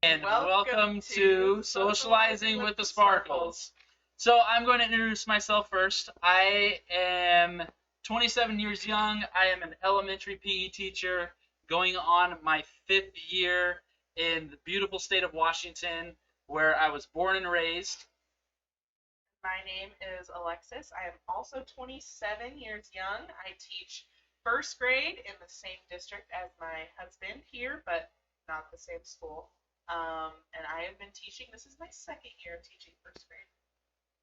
and welcome to Socializing with the Sparkuhls. So I'm going to introduce myself first. I am 27 years young. I am an elementary PE teacher going on my 5th year in the beautiful state of Washington, where I was born and raised. My name is Alexis. I am also 27 years young. I teach first grade in the same district as my husband here, but not the same school. And I have been teaching. This is my 2nd year of teaching first grade.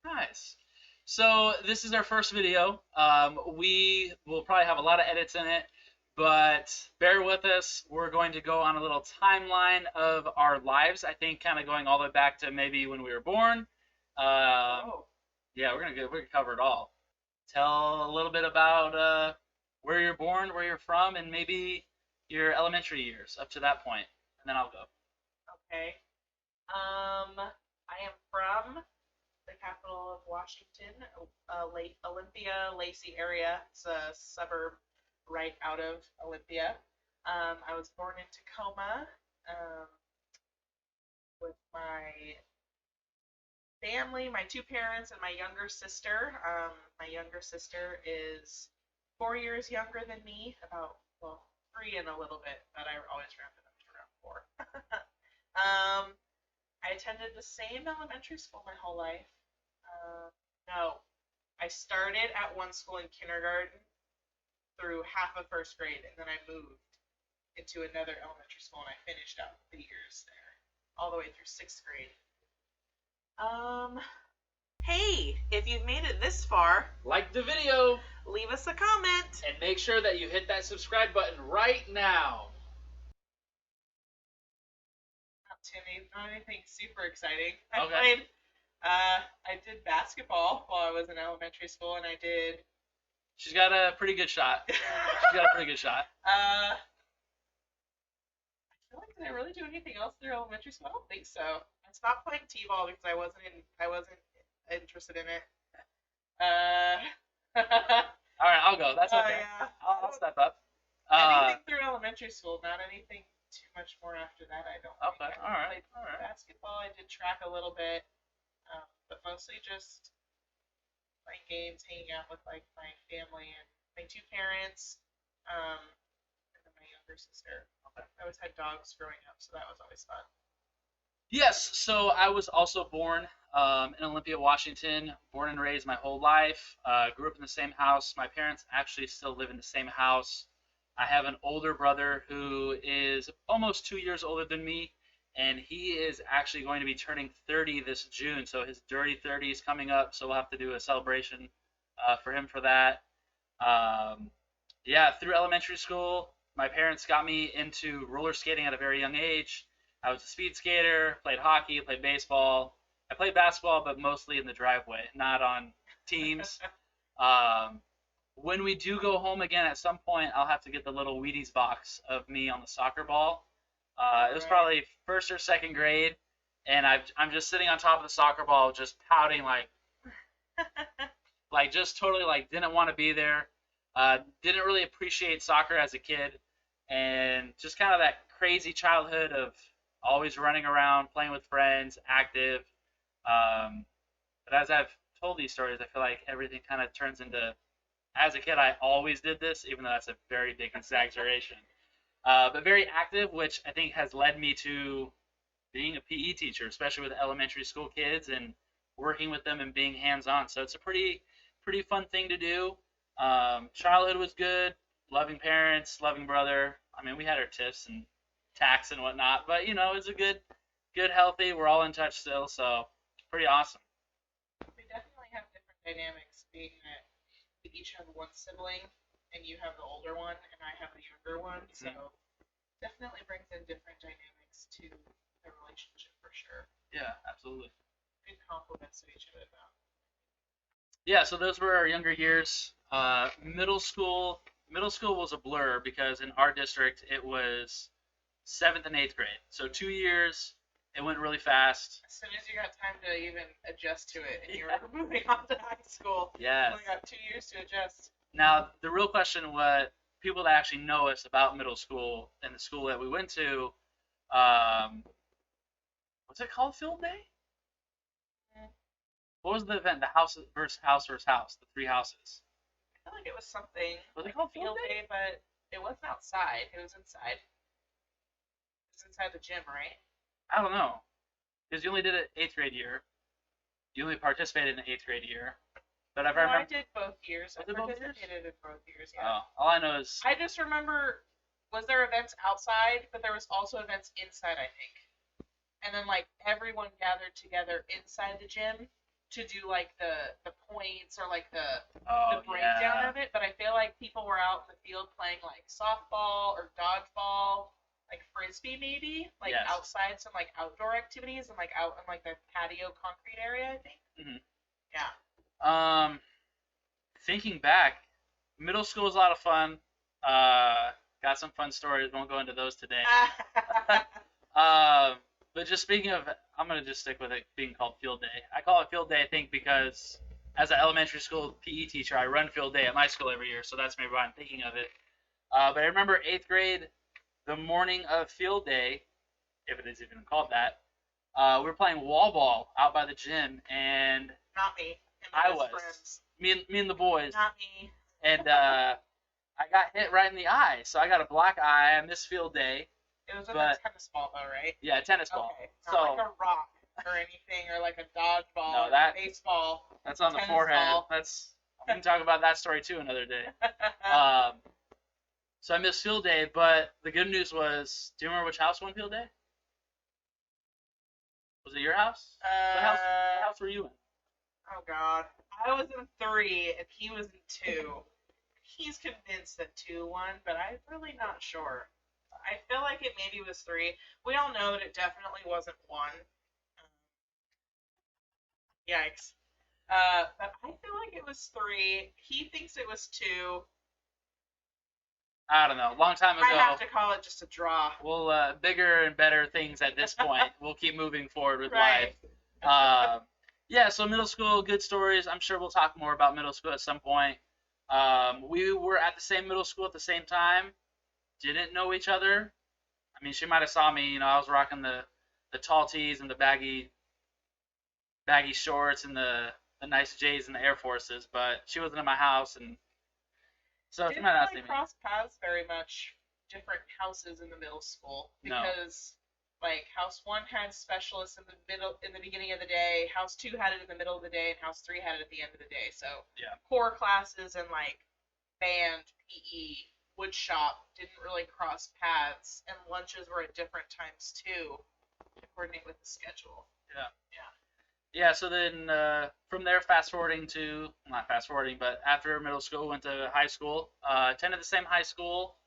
Nice. So this is our first video. We will probably have a lot of edits in it, but bear with us. We're going to go on a little timeline of our lives. I think kind of going all the way back to maybe when we were born. Yeah, we're gonna cover it all. Tell a little bit about where you're born, where you're from, and maybe your elementary years up to that point, and then I'll go. Okay. I am from the capital of Washington, Olympia, Lacey area. It's a suburb right out of Olympia. I was born in Tacoma with my family, my 2 parents, and my younger sister. My younger sister is 4 years younger than me, about 3 and a little bit, but I always rounded up to around 4. I attended the same elementary school my whole life. No, I started at one school in kindergarten through half of first grade, and then I moved into another elementary school, and I finished out the years there, all the way through 6th grade. Hey, if you've made it this far, like the video, leave us a comment, and make sure that you hit that subscribe button right now. Not anything super exciting. Okay. I did basketball while I was in elementary school, and I did. She's got a pretty good shot. I feel like, did I really do anything else through elementary school? I don't think so. I stopped playing t-ball because I wasn't interested in it. All right, I'll go. That's okay. Yeah. I'll step up. Anything through elementary school, not anything too much more after that. I don't. Okay. All right. Basketball. I did track a little bit, but mostly just playing games, hanging out with like my family and my 2 parents, and then my younger sister. Okay. I always had dogs growing up, so that was always fun. Yes, so I was also born in Olympia, Washington, born and raised my whole life. Grew up in the same house. My parents actually still live in the same house. I have an older brother who is almost 2 years older than me, and he is actually going to be turning 30 this June, so his dirty 30 is coming up, so we'll have to do a celebration for him for that. Yeah, through elementary school, my parents got me into roller skating at a very young age. I was a speed skater, played hockey, played baseball. I played basketball, but mostly in the driveway, not on teams. When we do go home again at some point, I'll have to get the little Wheaties box of me on the soccer ball. It was probably 1st or 2nd grade, and I'm just sitting on top of the soccer ball, just pouting like just totally like didn't want to be there. Didn't really appreciate soccer as a kid, and just kind of that crazy childhood of always running around, playing with friends, active. But as I've told these stories, I feel like everything kind of turns into, as a kid, I always did this, even though that's a very big exaggeration. But very active, which I think has led me to being a PE teacher, especially with elementary school kids and working with them and being hands-on. So it's a pretty fun thing to do. Childhood was good, loving parents, loving brother. I mean, we had our tiffs and tacks and whatnot, but it was a good, healthy. We're all in touch still, so pretty awesome. We definitely have different dynamics, being that we each have one sibling, and you have the older one, and I have the younger one, so definitely brings in different dynamics to the relationship for sure. Yeah, absolutely. Good compliments to each other, though. Yeah, so those were our younger years. Middle school was a blur because in our district it was 7th and 8th grade. So 2 years, it went really fast. As soon as you got time to even adjust to it, and you were moving on to high school. Yes. You only got 2 years to adjust. Now, the real question, what people that actually know us about middle school and the school that we went to, Was it called Field Day? Mm, What was the event? The house versus house versus house. The three houses. I feel like it was something Was it like called Field field Day? day, but it wasn't outside. It was inside. It was inside the gym, right? I don't know. Because you only did it eighth grade year. You only participated in the eighth grade year. But if I No, I remember, did both years. I was it both years? participated in both years, yeah. Oh, all I know is I just remember, was there events outside, but there was also events inside, I think. And then like everyone gathered together inside the gym to do like the points or like the breakdown yeah. of it. But I feel like people were out in the field playing like softball or dodgeball, like frisbee maybe, like Yes. outside some like outdoor activities and like out in like the patio concrete area, I think. Mhm. Yeah. Thinking back, middle school was a lot of fun. Got some fun stories. Won't go into those today. But just speaking of, I'm gonna just stick with it being called Field Day. I call it Field Day, I think, because as an elementary school PE teacher, I run Field Day at my school every year, so that's maybe why I'm thinking of it. But I remember eighth grade, the morning of Field Day, if it is even called that. We were playing wall ball out by the gym, and Not me. And I my best was friends. me and the boys, Not me. and I got hit right in the eye, so I got a black eye. I missed Field Day. It was with But a tennis ball though, right? yeah, tennis ball. Okay. So Not like a rock or anything, or like a dodgeball No, or that- baseball. that's on the tennis forehead. ball. That's we can talk about that story too another day. So I missed Field Day, but the good news was, do you remember which house won Field Day? Was it your house? What house were you in? Oh God. I was in 3 and he was in 2. He's convinced that 2 won, but I'm really not sure. I feel like it maybe was 3. We all know that it definitely wasn't 1. Yikes. But I feel like it was 3. He thinks it was 2. I don't know. Long time I have ago. to call it just a draw. We'll bigger and better things at this point. We'll keep moving forward with Right. life. Yeah, so middle school, good stories. I'm sure we'll talk more about middle school at some point. We were at the same middle school at the same time. Didn't know each other. I mean, she might have saw me. I was rocking the tall tees and the baggy shorts and the nice J's and the Air Forces, but she wasn't in my house, and so she Didn't might not see really me. cross paths very much. Different houses in the middle school No. because like house 1 had specialists in the beginning of the day, house 2 had it in the middle of the day, and house 3 had it at the end of the day. So Yeah. core classes and like band, PE, wood shop didn't really cross paths, and lunches were at different times too to coordinate with the schedule. Yeah, so then from there, not fast forwarding, but after middle school, went to high school. Attended the same high school.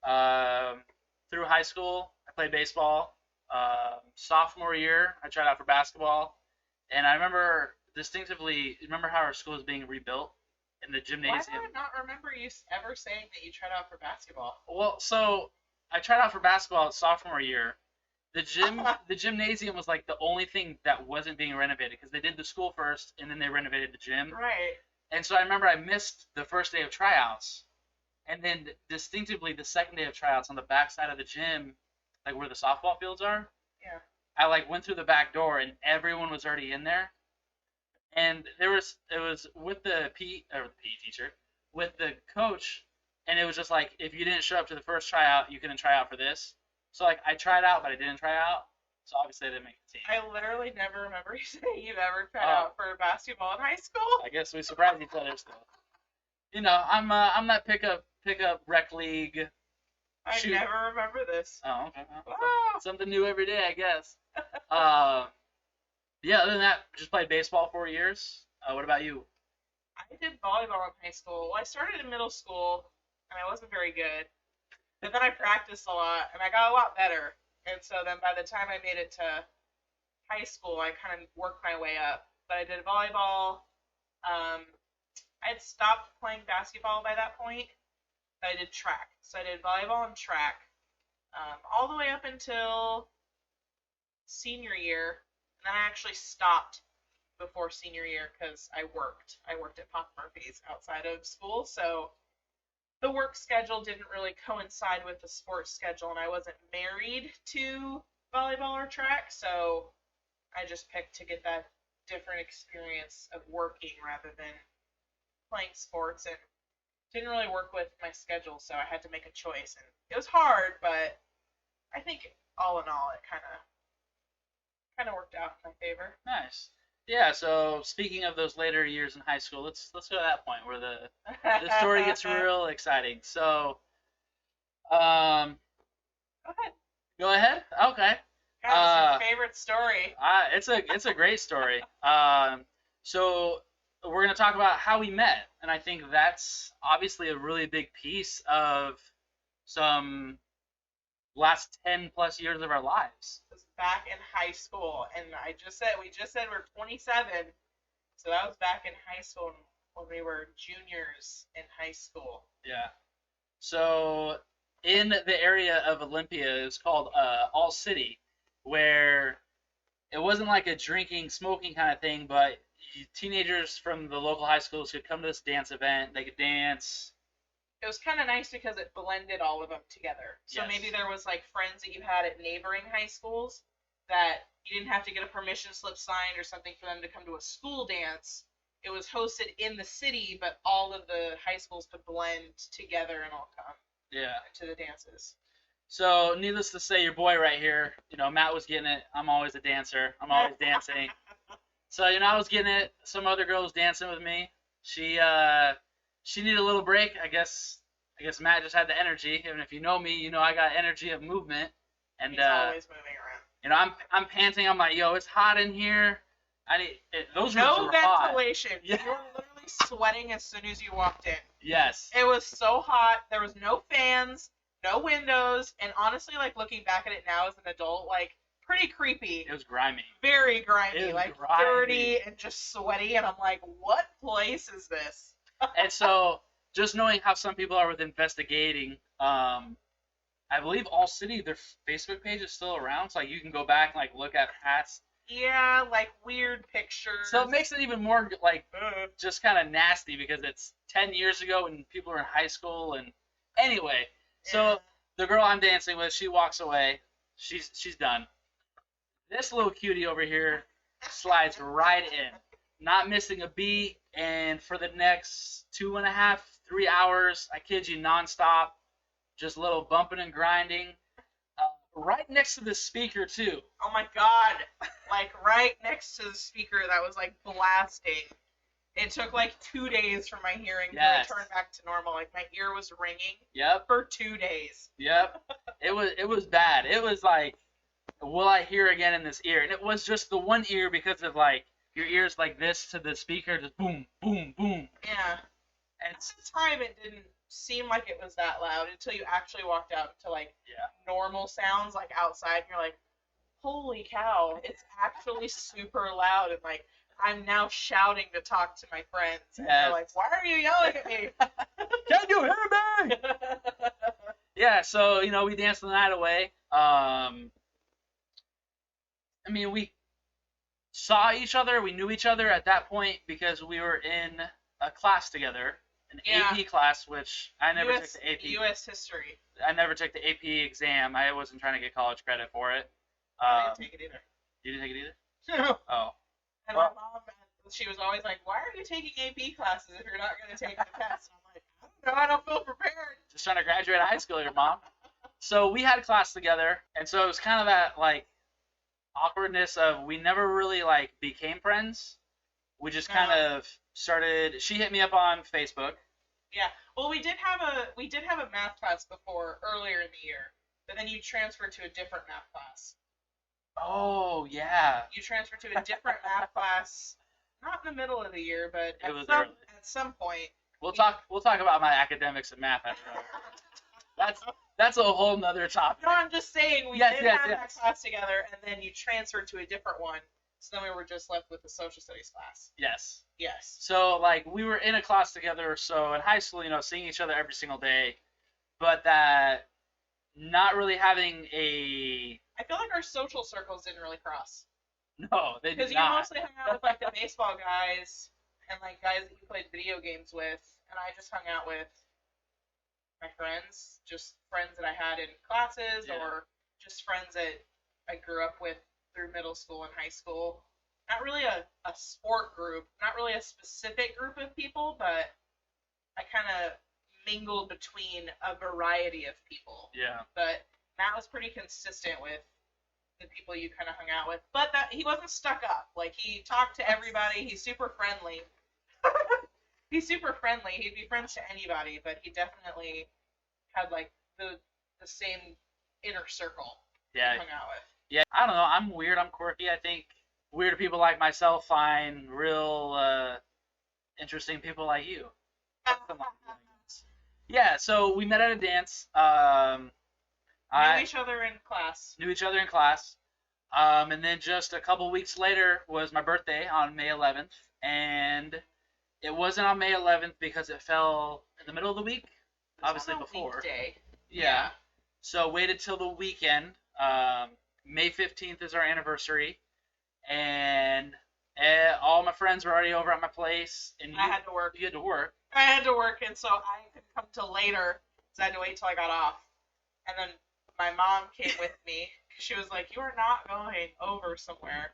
Through high school, I played baseball. Sophomore year, I tried out for basketball. And I remember distinctively, remember how our school was being rebuilt in the Why gymnasium? do I not remember you ever saying that you tried out for basketball? Well, so I tried out for basketball sophomore year. The gymnasium was like the only thing that wasn't being renovated because they did the school first and then they renovated the gym. Right. And so I remember I missed the first day of tryouts, and then distinctively the second day of tryouts on the back side of the gym, like where the softball fields are. Yeah. I like went through the back door and everyone was already in there, and it was with the PE teacher, with the coach, and it was just like if you didn't show up to the first tryout, you couldn't try out for this. So like I tried out, but I didn't try out. So obviously I didn't make the team. I literally never remember you saying you've ever tried Oh. out for basketball in high school. I guess we surprised each other still. I'm that pickup rec league. I Shoot. never remember this. Oh, okay. Well, Ah. something new every day, I guess. Yeah. Other than that, just played baseball 4 years. What about you? I did volleyball in high school. Well, I started in middle school, and I wasn't very good. But then I practiced a lot, and I got a lot better. And so then by the time I made it to high school, I kind of worked my way up. But I did volleyball. I had stopped playing basketball by that point. But I did track. So I did volleyball and track all the way up until senior year. And then I actually stopped before senior year because I worked. I worked at Pop Murphy's outside of school. So the work schedule didn't really coincide with the sports schedule, and I wasn't married to volleyball or track, so I just picked to get that different experience of working rather than playing sports, and didn't really work with my schedule, so I had to make a choice, and it was hard, but I think all in all, it kind of worked out in my favor. Nice. Yeah. So speaking of those later years in high school, let's go to that point where the story gets real exciting. So, um, Go ahead. go ahead. Okay. God, it's your favorite story. It's a great story. So we're gonna talk about how we met, and I think that's obviously a really big piece of some last 10 plus years of our lives. It was back in high school, and we just said we're 27, so that was back in high school when we were juniors in high school. Yeah. So in the area of Olympia, it's called All City, where it wasn't like a drinking, smoking kind of thing, but teenagers from the local high schools could come to this dance event. They could dance. It was kind of nice because it blended all of them together. So Yes. maybe there was like friends that you had at neighboring high schools that you didn't have to get a permission slip signed or something for them to come to a school dance. It was hosted in the city, but all of the high schools could blend together and all come to the dances. So, needless to say, your boy right here, Matt was getting it. I'm always a dancer. I'm always dancing. So, I was getting it. Some other girl was dancing with me. She needed a little break. I guess Matt just had the energy. And if you know me, I got energy of movement. And he's always moving around. I'm panting. I'm like, yo, it's hot in here. Those rooms no were hot. ventilation. Yeah. You were literally sweating as soon as you walked in. Yes. It was so hot. There was no fans, no windows, and honestly, like looking back at it now as an adult, like pretty creepy. It was grimy. Very grimy, It was like grimy. dirty and just sweaty. And I'm like, what place is this? And so, just knowing how some people are with investigating, I believe All City, their Facebook page is still around, so like you can go back and like look at past. Yeah, like weird pictures. So it makes it even more like just kind of nasty because it's 10 years ago when people were in high school. And anyway, so the girl I'm dancing with, she walks away. She's done. This little cutie over here slides right in, not missing a beat. And for the next 2.5, 3 hours, I kid you, nonstop, just a little bumping and grinding. Right next to the speaker too. Oh my god. Like right next to the speaker that was like blasting. It took like 2 days for my hearing to return back to normal. Like my ear was ringing. Yep. For 2 days. Yep. It was bad. It was like, will I hear again in this ear? And it was just the one ear because of like your ears like this to the speaker, just boom, boom, boom. Yeah. And at the time it didn't seem like it was that loud until you actually walked out to like normal sounds like outside and you're like, holy cow, it's actually super loud. And like I'm now shouting to talk to my friends and they're like, why are you yelling at me? Can you hear me? Yeah, so we danced the night away. I mean, we saw each other, we knew each other at that point because we were in a class together. An AP class, which I never took the AP. U.S. history. I never took the AP exam. I wasn't trying to get college credit for it. I didn't take it either. You didn't take it either? No. Oh. And my mom, she was always like, why are you taking AP classes if you're not going to take the test? And I'm like, I don't know, I don't feel prepared. Just trying to graduate high school here, Mom. So we had class together, and so it was kind of that, like, awkwardness of we never really, like, became friends. We just kind of started. She hit me up on Facebook. Yeah. Well, we did have a math class before earlier in the year, but then you transferred to a different math class. Oh yeah. You transferred to a different math class, not in the middle of the year, but at some point. We'll talk about my academics and math after that. That's a whole nother topic. No, I'm just saying we did have that class together, and then you transferred to a different one. So then we were just left with the social studies class. Yes. Yes. So, like, we were in a class together, so in high school, seeing each other every single day, but that not really having a... I feel like our social circles didn't really cross. No, they did not. Because you mostly hung out with, like, the baseball guys and, like, guys that you played video games with, and I just hung out with my friends, just friends that I had in classes or just friends that I grew up with through middle school and high school. Not really a sport group, not really a specific group of people, but I kind of mingled between a variety of people. Yeah. But Matt was pretty consistent with the people you kind of hung out with, but that he wasn't stuck up. Like, he talked to everybody. He's super friendly. He's super friendly. He'd be friends to anybody, but he definitely had like the same inner circle Yeah. he hung out with. Yeah. I don't know. I'm weird. I'm quirky. I think weird people like myself find real interesting people like you. Yeah. So we met at a dance. Knew each other in class. Knew each other in class. And then just a couple weeks later was my birthday on May 11th, and it wasn't on May 11th because it fell in the middle of the week, obviously before. Weekday. Yeah. So waited till the weekend. May 15th is our anniversary, and all my friends were already over at my place, and I had to work. You had to work. I had to work, and so I couldn't come till later, so I had to wait till I got off. And then my mom came with me. She was like, "You are not going over somewhere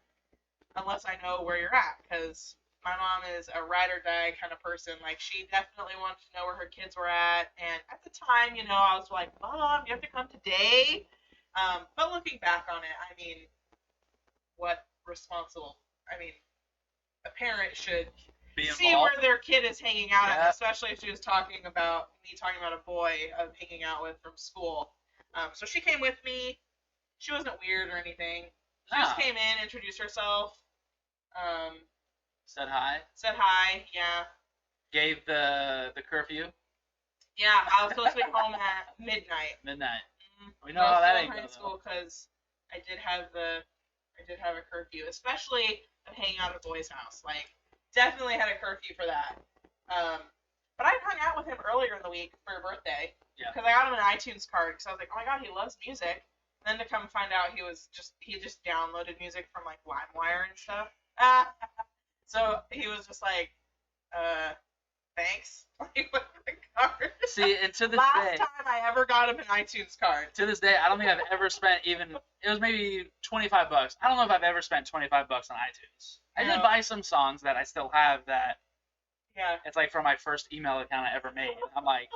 unless I know where you're at," because my mom is a ride or die kind of person. Like, she definitely wanted to know where her kids were at. And at the time, you know, I was like, "Mom, you have to come today." But looking back on it, I mean, what responsible? I mean, a parent should see where their kid is hanging out at, especially if she was talking about a boy of hanging out with from school. So she came with me. She wasn't weird or anything. She just came in, introduced herself. Said hi. Said hi, yeah. Gave the curfew. Yeah, I was supposed to be home at midnight. Midnight. Mm-hmm. We know how that ain't going. I was still in high school because I did have a curfew, especially of hanging out at a boy's house. Like, definitely had a curfew for that. But I hung out with him earlier in the week for your birthday. Yeah. Because I got him an iTunes card because I was like, oh my god, he loves music. And then to come find out he just downloaded music from like LimeWire and stuff. So he was just like, thanks. Like, with the card. See, and to this Last day, time I ever got him an iTunes card. To this day, I don't think I've ever spent it was maybe $25. I don't know if I've ever spent $25 on iTunes. I did buy some songs that I still have that. Yeah. It's like from my first email account I ever made. I'm like,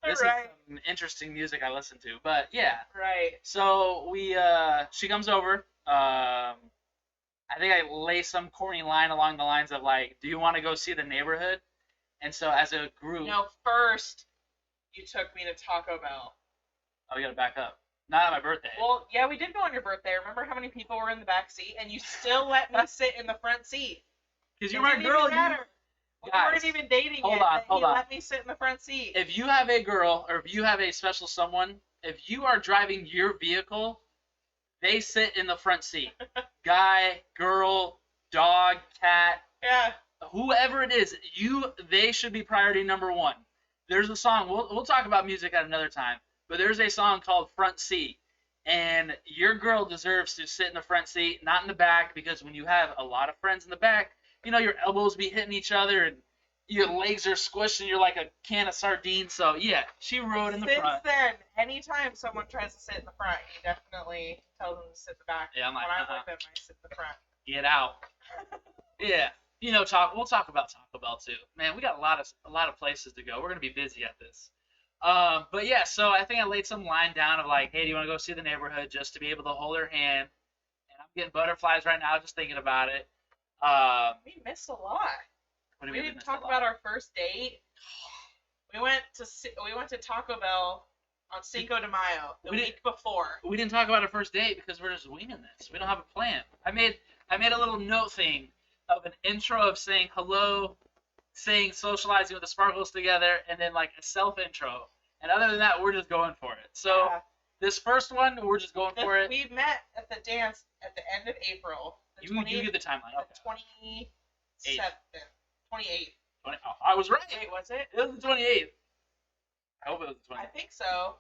this is some interesting music I listen to. But yeah. Right. So she comes over. I think I lay some corny line along the lines of like, do you want to go see the neighborhood? And so as a group. No, first you took me to Taco Bell. Oh, we gotta back up. Not on my birthday. Well, yeah, we did go on your birthday. Remember how many people were in the back seat, and you still let me sit in the front seat? Because you were a girl. We weren't even dating yet. Hold on. Let me sit in the front seat. If you have a girl, or if you have a special someone, if you are driving your vehicle, they sit in the front seat. Guy, girl, dog, cat. Yeah. Whoever it is, they should be priority number one. There's a song. We'll talk about music at another time. But there's a song called Front Seat. And your girl deserves to sit in the front seat, not in the back, because when you have a lot of friends in the back, you know, your elbows be hitting each other and your legs are squished and you're like a can of sardines. So, yeah, she rode in the front. Since then, anytime someone tries to sit in the front, you definitely tell them to sit in the back. Yeah, I'm like, when I'm with them, I sit in the front. Get out. Yeah. You know, we'll talk about Taco Bell, too. Man, we got a lot of places to go. We're going to be busy at this. But yeah, so I think I laid some line down of like, hey, do you want to go see the neighborhood just to be able to hold her hand? And I'm getting butterflies right now just thinking about it. We missed a lot. We didn't talk about our first date. We went to Taco Bell on Cinco de Mayo the week before. We didn't talk about our first date because we're just winging this. We don't have a plan. I made a little note thing of an intro of saying hello, saying socializing with the Sparkuhls together, and then like a self intro. And other than that, we're just going for it. So This first one, we're just going for it. We met at the dance at the end of April. You give the timeline. Okay. 28th. I was right. Wait, was it? It was the 28th. I hope it was the 28th. I think so.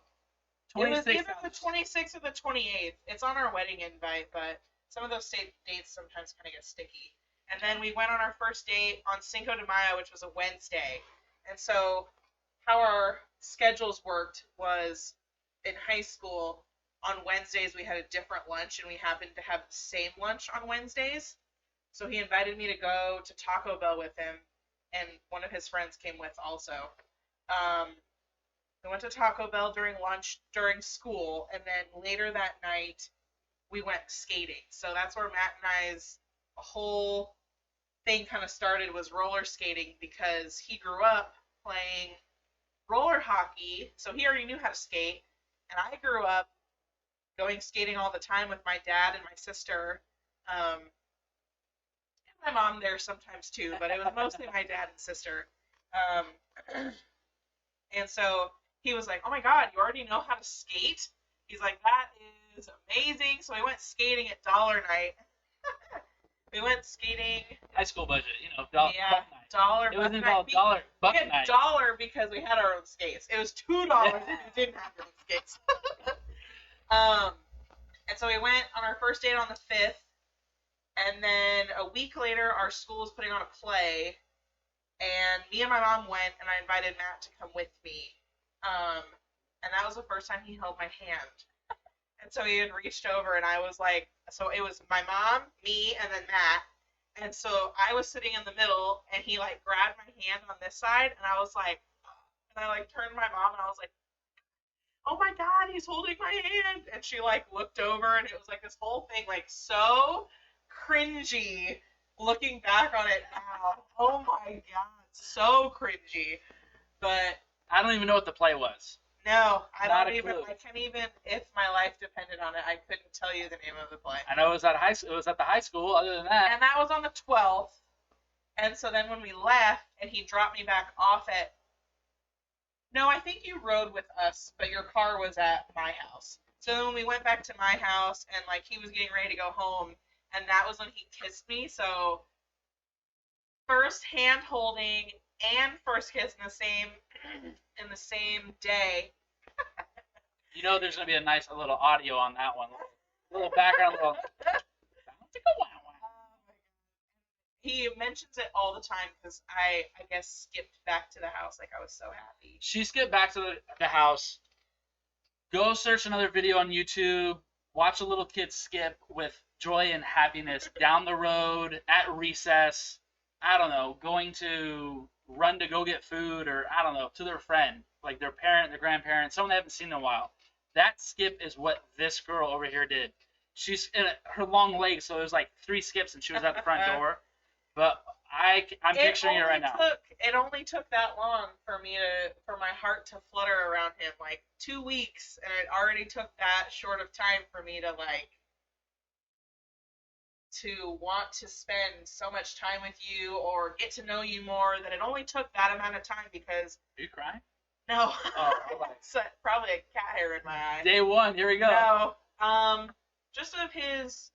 It was either the 26th or the 28th. It's on our wedding invite, but some of those dates sometimes kind of get sticky. And then we went on our first date on Cinco de Mayo, which was a Wednesday. And so how our schedules worked was in high school, on Wednesdays we had a different lunch, and we happened to have the same lunch on Wednesdays. So he invited me to go to Taco Bell with him, and one of his friends came with also. Um, we went to Taco Bell during lunch during school, and then later that night we went skating. So that's where Matt and I's whole thing kind of started, was roller skating, because he grew up playing roller hockey, so he already knew how to skate, and I grew up going skating all the time with my dad and my sister, and my mom there sometimes too, but it was mostly my dad and sister. Um, and so he was like, "Oh my God, you already know how to skate?" He's like, "That is amazing." So we went skating at Dollar Night. We went skating. High school budget, Yeah, buck night. dollar. It wasn't buck night. called dollar buck We had night. dollar because we had our own skates. It was $2 if you didn't have your own skates. And so we went on our first date on the 5th, and then a week later, our school was putting on a play, and me and my mom went, and I invited Matt to come with me. And that was the first time he held my hand. And so he had reached over, and I was like, so it was my mom, me, and then Matt. And so I was sitting in the middle, and he like grabbed my hand on this side, and I was like, and I like turned to my mom, and I was like, "Oh my God, he's holding my hand!" And she like looked over, and it was like this whole thing, like so cringy. Looking back on it now, oh my God, so cringy. But I don't even know what the play was. no, I Not don't a even. clue. I can't even. If my life depended on it, I couldn't tell you the name of the play. I know it was at the high school. Other than that, And that was on the 12th. And so then when we left, and he dropped me back off at. No, I think you rode with us, but your car was at my house. So then when we went back to my house, and like he was getting ready to go home, and that was when he kissed me. So first hand holding and first kiss in the same day. there's gonna be a nice little audio on that one, a little background, little. He mentions it all the time because I guess skipped back to the house, like I was so happy. She skipped back to the house. Go search another video on YouTube. Watch a little kid skip with joy and happiness down the road at recess. I don't know, going to run to go get food, or I don't know, to their friend, like their parent, their grandparent, someone they haven't seen in a while. That skip is what this girl over here did. She's in her long legs, so it was like 3 skips and she was at the front door. But I'm picturing it right now. It only took that long for my heart to flutter around him, like 2 weeks, and it already took that short of time for me to want to spend so much time with you or get to know you more, that it only took that amount of time because. Are you crying? No. Oh, It's probably a cat hair in my eye. Day 1, here we go. No. Just of his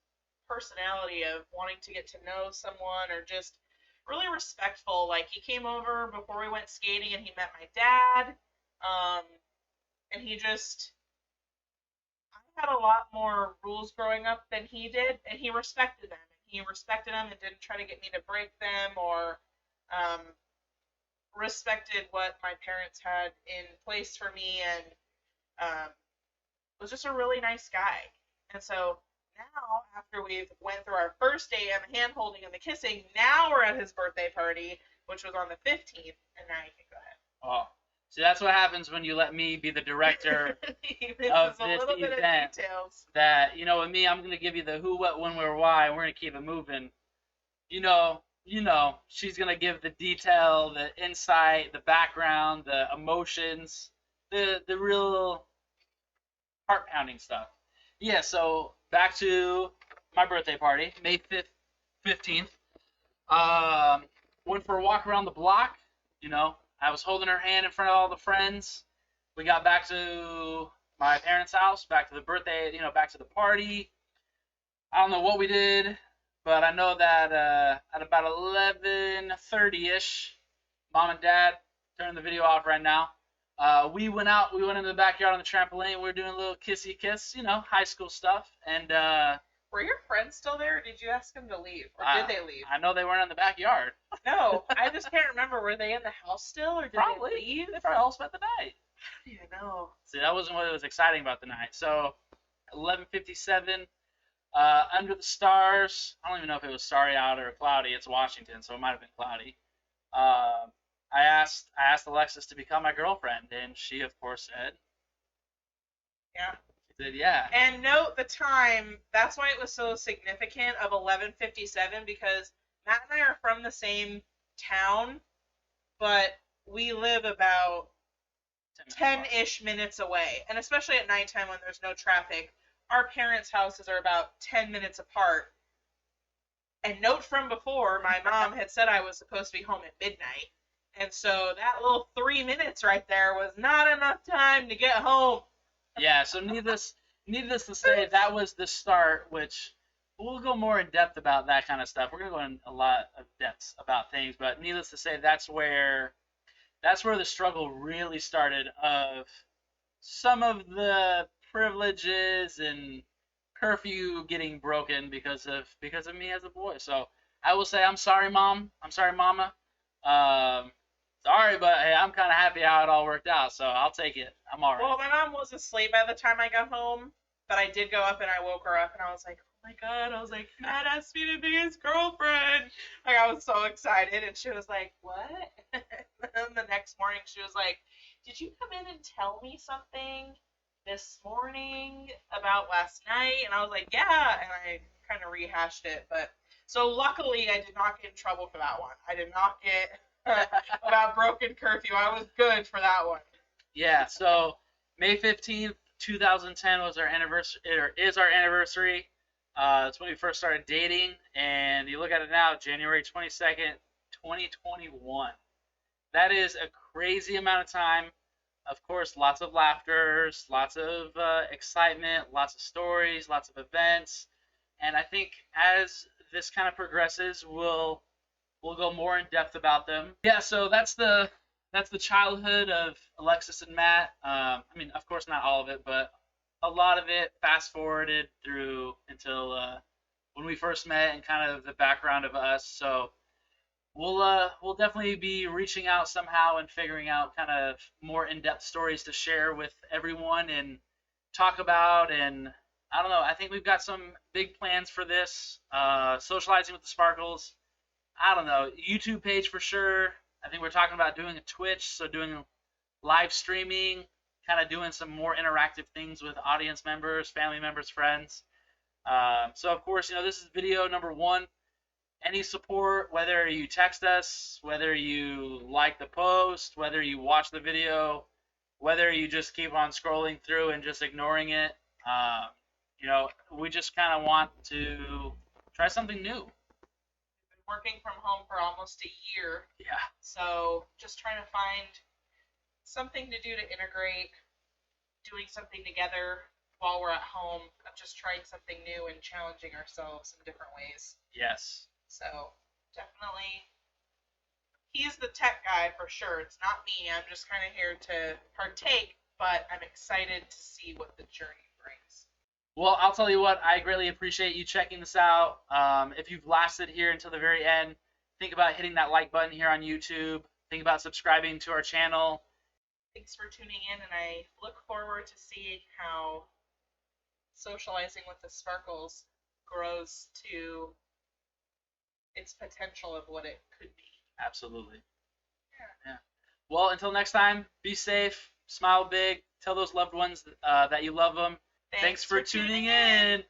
personality of wanting to get to know someone, or just really respectful. Like, he came over before we went skating and he met my dad. And he just, I had a lot more rules growing up than he did, and he respected them. He respected them and didn't try to get me to break them, or respected what my parents had in place for me, and was just a really nice guy. And so now, after we went through our first day and the hand holding and the kissing, now we're at his birthday party, which was on the 15th, and now you can go ahead. Oh, so that's what happens when you let me be the director of this event. That, with me, I'm going to give you the who, what, when, where, why, and we're going to keep it moving. She's going to give the detail, the insight, the background, the emotions, the real heart-pounding stuff. Yeah, so back to my birthday party, May 15th. Went for a walk around the block. I was holding her hand in front of all the friends. We got back to my parents' house, back to the birthday, back to the party. I don't know what we did, but I know that at about 11:30ish, Mom and Dad, turning the video off right now. We went into the backyard on the trampoline. We were doing a little kissy kiss, high school stuff. And were your friends still there, or did you ask them to leave? Or did they leave? I know they weren't in the backyard. No, I just can't remember. Were they in the house still, or did Probably. they leave? They probably all spent the night. I don't even know. See, that wasn't what was exciting about the night. So 11:57. Under the stars. I don't even know if it was starry out or cloudy. It's Washington, so it might have been cloudy. Uh, I asked Alexis to become my girlfriend, and she of course said, Yeah. she said yeah. And note the time. That's why it was so significant of 11:57, because Matt and I are from the same town, but we live about 10-ish minutes away. And especially at nighttime when there's no traffic, our parents' houses are about 10 minutes apart. And note from before, my mom had said I was supposed to be home at midnight. And so that little 3 minutes right there was not enough time to get home. Yeah, so needless to say, that was the start, which we'll go more in depth about that kind of stuff. We're gonna go in a lot of depths about things, but needless to say, that's where the struggle really started, of some of the privileges and curfew getting broken because of me as a boy. So I will say I'm sorry, Mom. I'm sorry, Mama. Um, Sorry, but hey, I'm kind of happy how it all worked out, so I'll take it. I'm all right. Well, my mom was asleep by the time I got home, but I did go up and I woke her up and I was like, oh my God. I was like, Matt asked me to be his girlfriend. Like, I was so excited. And she was like, what? And then the next morning she was like, did you come in and tell me something this morning about last night? And I was like, yeah. And I kind of rehashed it. But so luckily I did not get in trouble for that one. I did not get about broken curfew. I was good for that one. Yeah, so May 15th, 2010 was our anniversary, or is our anniversary. That's when we first started dating, and you look at it now, January 22nd, 2021. That is a crazy amount of time. Of course, lots of laughters, lots of excitement, lots of stories, lots of events, and I think as this kind of progresses, we'll go more in depth about them. Yeah, so that's the childhood of Alexis and Matt. I mean, of course, not all of it, but a lot of it fast forwarded through until when we first met, and kind of the background of us. So we'll definitely be reaching out somehow and figuring out kind of more in-depth stories to share with everyone and talk about. And I don't know, I think we've got some big plans for this. Socializing with the Sparkuhls. I don't know, YouTube page for sure. I think we're talking about doing a Twitch, so doing live streaming, kind of doing some more interactive things with audience members, family members, friends. So of course, this is video number one. Any support, whether you text us, whether you like the post, whether you watch the video, whether you just keep on scrolling through and just ignoring it, we just kind of want to try something new. Working from home for almost a year. Yeah. So just trying to find something to do to integrate, doing something together while we're at home, of just trying something new and challenging ourselves in different ways. Yes. So definitely, he's the tech guy for sure. It's not me. I'm just kind of here to partake, but I'm excited to see what the journey brings. Well, I'll tell you what, I greatly appreciate you checking this out. If you've lasted here until the very end, think about hitting that like button here on YouTube. Think about subscribing to our channel. Thanks for tuning in, and I look forward to seeing how Socializing with the Sparkuhls grows to its potential of what it could be. Absolutely. Yeah. Well, until next time, be safe, smile big, tell those loved ones that you love them. Thanks for tuning in.